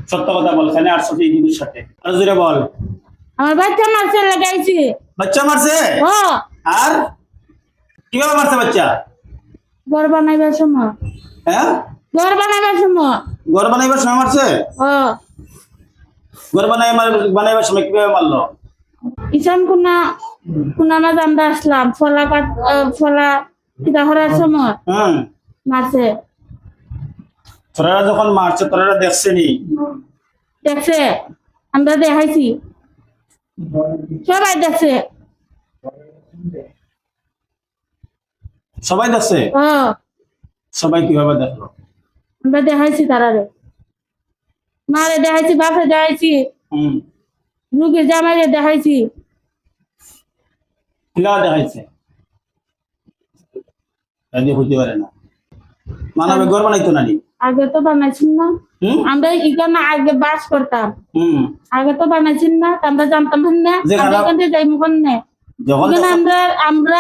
সত্য কথা বল, কেন আসছো এই দিদির সাথে? আর জোরে বল। আমার বাচ্চা মারছে লাগাইছি। বাচ্চা মারছে? ও আর কিভাবে মারছে বাচ্চা? ঘর বানাইবার সময়। হ্যাঁ, ঘর বানাইবার সময়। ঘর বানাইবার সময় মারছে? ও ঘর বানাইবার সময় কিভাবে মারলো? ইসান কুনা মাঝ আমরা আসলাম ফলা কিতা করার সময় মারছে। তোরা যখন মারছে তোরা দেখছে নি? দেখছে, আমরা দেখাইছি, সবাই দেখছে। সবাই দেখছে? ও সবাই কিভাবে দেখলো? আমরা দেখাইছি তারারে, মারে দেখাইছি, বাপে দেখাইছি, রুগীর জামাইরে দেখাইছি। কিভাবে দেখাইছে? রাজি হইতে পারে না, মানবে ঘর বানাইতো না নি? আগে তো বানাইছেন না, আমরা এখানে আগে বাস করতাম, আগে তো বানাইছেন না, আমরা জানতাম না এখান থেকে যাই মুখন নে। আমরা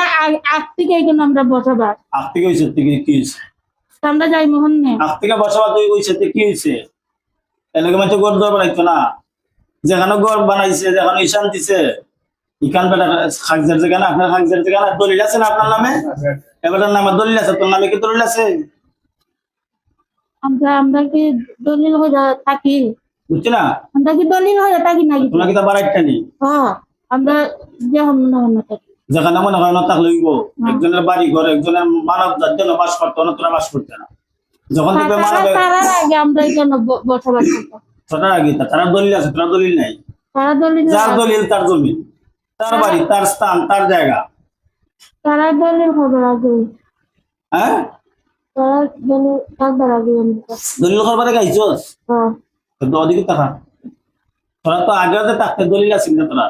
আগ থেকে এখানে আমরা বসবাস। আগ থেকে হইছে থেকে কি হইছে? আমরা যাই মুখন নে। আগ থেকে বসবাস হইছে তে কি হইছে? এলাকা মধ্যে ঘর দর বানাইতো না? যেখানে ঘর বানাইছে, যেখানে ঈশান দিছে, ইখান বেটা খাগজার যেখানে, আপনার খাগজার যেখানে দলিল আছে না আপনার নামে? এবারের নামে দলিল আছে, তোর নামে কি দলিল আছে? আমরা কি দলিল হয়ে থাকি? বুঝছি না, আমরা কি দলিল হয়ে থাকি নাকি? তোমরা কি তা বাড়াইটা নি? আমরা যে মনে থাকি, যেখানে মনে হয় না থাকলে হইব। একজনের বাড়ি ঘর, একজনের মানব যার জন্য বাস করতো না, তোরা বাস করতে না। যখন থেকে মানব তার আগে আমরা এখানে বসবাস করতাম। তোরা আগে তারা দলিল আছে, তোরা দলিল নাই। তারা দলিল, যার দলিল তার জমি, তার বাড়ি, তার স্থান, তার জায়গা। তারা দলিল হবে আগে। হ্যাঁ, তারা দলিল থাকবার আগে। দলিল করবার গাইছস তো ওদিকে টাকা। তোরা তো আগে থাকতে দলিল আছে না, তোরা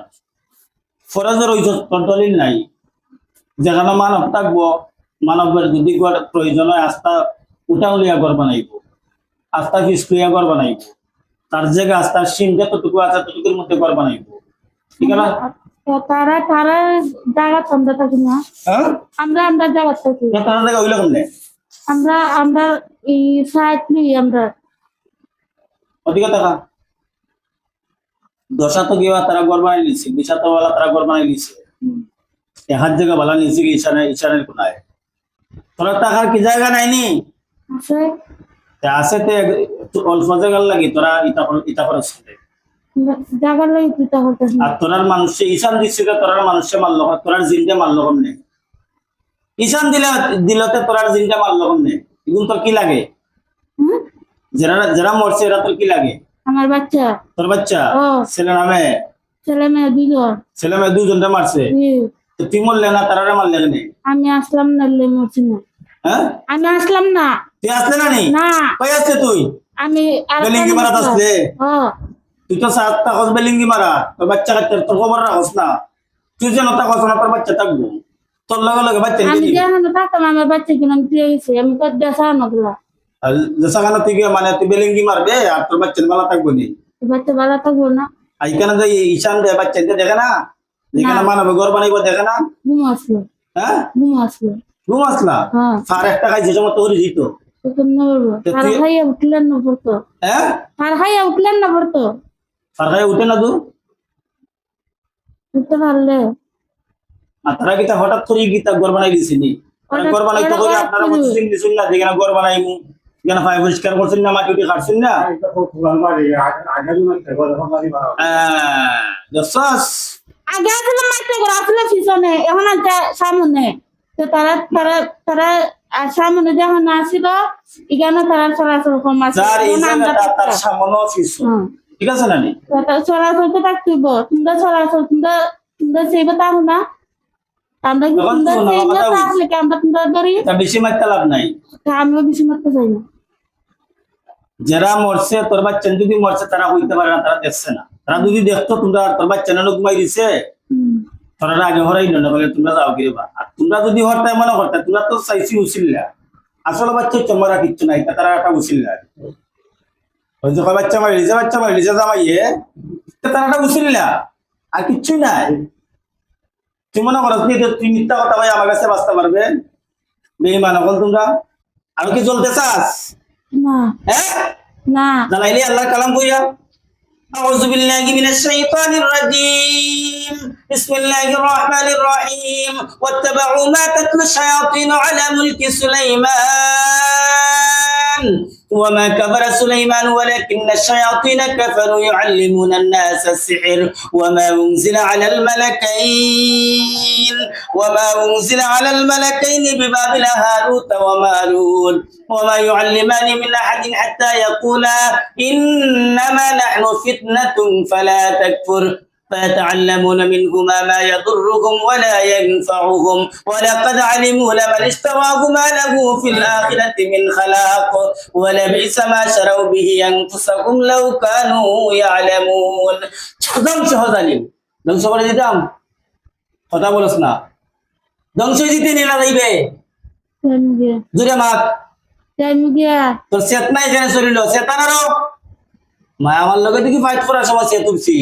ফরাজে রইছ, তোর দলিল নাই। যেখানে মানব থাকবো, মানবের যদি প্রয়োজন হয় আস্থা উঠা উলিয়া ঘর বানাইব, আস্থা ফিসকুইয়া ঘর বানাইব, তার জায়গা আস্থার সীম যতটুকু আছে ততটুকুর মধ্যে ঘর বানাইব, ঠিক আছে? তারা জায়গা আমরা থাকি না, আমরা জায়গা থাকি। তারা জায়গা হইলে কেমনে? আমরা এই সাইড নিই, আমরা ওদিকে টাকা দশা তো কিবা তারা ঘর বানাই নিছে, বিশাত ওয়ালা তারা ঘর বানাই নিছে, এক জায়গা ভালো নিছে কি ঈশানের কোনায়। তোরা টাকার কি জায়গা নাইনি? আছে আছে তো অল্প জায়গার লাগি তোরা ইটা খরচ করে। জায়গা লাগি পিতা করতেছ। আর তোরার মানুষে ঈশান দিচ্ছে, তোরার মানুষে মারলো, তোরার জিনটা মারলো কমনে? ঈশান দিলতে তোরার জিনটা মারলো কমনে? এগুলো তোর কি লাগে? যারা মরছে এরা তোর কি লাগে? আমার বাচ্চা। তোর বাচ্চা? ছেলে না মেয়ে? ছেলে মেয়ে দুজন। ছেলে মেয়ে দুজনটা মারছে? তো তুই মরলে না, তারা মারলে কেন? আমি আসলাম না, মরছি না। হ্যাঁ, আমি আসলাম না। তুই আসলে না নি? না, কই আসছে তুই? আমি বেলিঙ্গি মারা আসলে? তুই তো সাতটা খোঁজ বেলিঙ্গি মারা, তোর বাচ্চা কাচ্চা তোর খবর রাখস না। তুই যেন থাকস না, তোর বাচ্চা থাকবো, তোর লগে লগে বাচ্চা আমি যেন থাকতাম, আমার বাচ্চা কিনা আমি পেয়ে গেছি, আমি তো দেখা নগলা। যেখানে তুই মানে তুই বেলিঙ্গি মারবে আর তোর বাচ্চা ভালো থাকবো নি? বাচ্চা ভালো থাকবো না। এইখানে যে ঈশান দেয় বাচ্চা দেখে না, যেখানে মানবে ঘর বানাইব দেখে না? ঘুম আসলো। হ্যাঁ, ঘুম আসলো। ঘুম আসলা? সার একটা খাই যে সময় তোর দিত সার খাইয়া উঠলেন না পড়তো। হ্যাঁ, সার খাইয়া উঠলেন না পড়তো। সার খাই উঠে না তুই উঠতে পারলে? আর তারা কি হঠাৎ করে গীতা ঘর বানাই দিছিনি? ঘর বানাইতে করে আপনারা বুঝছেন দিছেন না, যেখানে ঘর বানাইমু, যেখানে ফাইভ পরিষ্কার করছেন না, মাটি উঠে কাটছেন না। আগে আসলে মাঠে ঘর আসলে পিছনে, এখন সামনে। তো তারা তারা তারা সামনে যখন আসিল, এখানে তারা চলাচল কম আছে। তার সামনে ঠিক আছে না? চলাচল তো থাকতেইব, তোমরা চলাচল তোমরা সেইবা তাহো না। আমরা কি তোমরা সেইবা তাহলে কি আমরা তোমরা ধরি? বেশি মারতে লাভ নাই, আমিও বেশি মারতে চাই না। যারা মরছে তোর বাচ্চা যদি মরছে তারা হইতে পারে না, তারা দেখছে না। তারা যদি দেখতো তোমরা তোর বাচ্চা না ঘুমাই দিছে, তোরা আগে হরাই না বলে তোমরা যাও কি বা। আর তোমরা যদি হরতাই মনে করতে, তোমরা তো চাইছি উচিল্লা, আসলে বাচ্চা চমরা কিচ্ছু নাই, তারা একটা উচিল্লা ওই যে বাচ্চা মারি জামাইয়ে, তারা একটা উচিল্লা আর কিচ্ছুই নাই। তুই মনে করো তুই মিথ্যা কথা ভাই আমার কাছে বাঁচতে পারবে? বেঈমান হল তোমরা। আর কি চলতে চাস? না, হ্যাঁ, না জ্বালাইলে আল্লাহর কালাম কইরা أعوذ بالله من الشيطان الرجيم بسم الله الرحمن الرحيم واتبعوا ما تتلو الشياطين على ملك سليمان وما كفر سليمان ولكن الشياطين كفروا يعلمون الناس السحر وما أنزل على الملكين ببابل هاروت وماروت وما يعلمان من أحد حتى يقولا إنما نحن فتنة فلا تكفر فيتعلمون منهما ما يضرهم ولا ينفعهم ولقد علموا لمن اشتراه ما له في الآخرة من خلاق ولبئس ما شروا به أنفسهم لو كانوا يعلمون ধ্বংস হজালিম ধ্বংস করে দিতাম কথা বলছ না ধ্বংস দিতে নিয়ে না যাইবে জুড়ে মাত তোর চেতনা এখানে চলিল চেতনারও মা আমার লগে দেখি ফাইট করার সময় সে তুলছি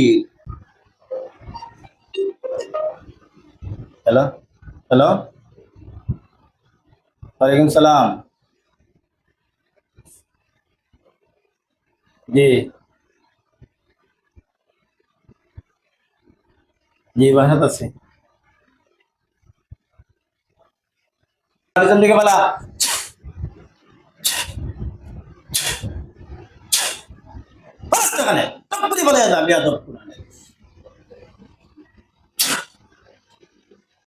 हेलो हेलो वालेकुम सलाम जी जी बात আছে আরেকজন দিকে বলা বাস টাকা নে তপরি বলে যা বিয়া দপ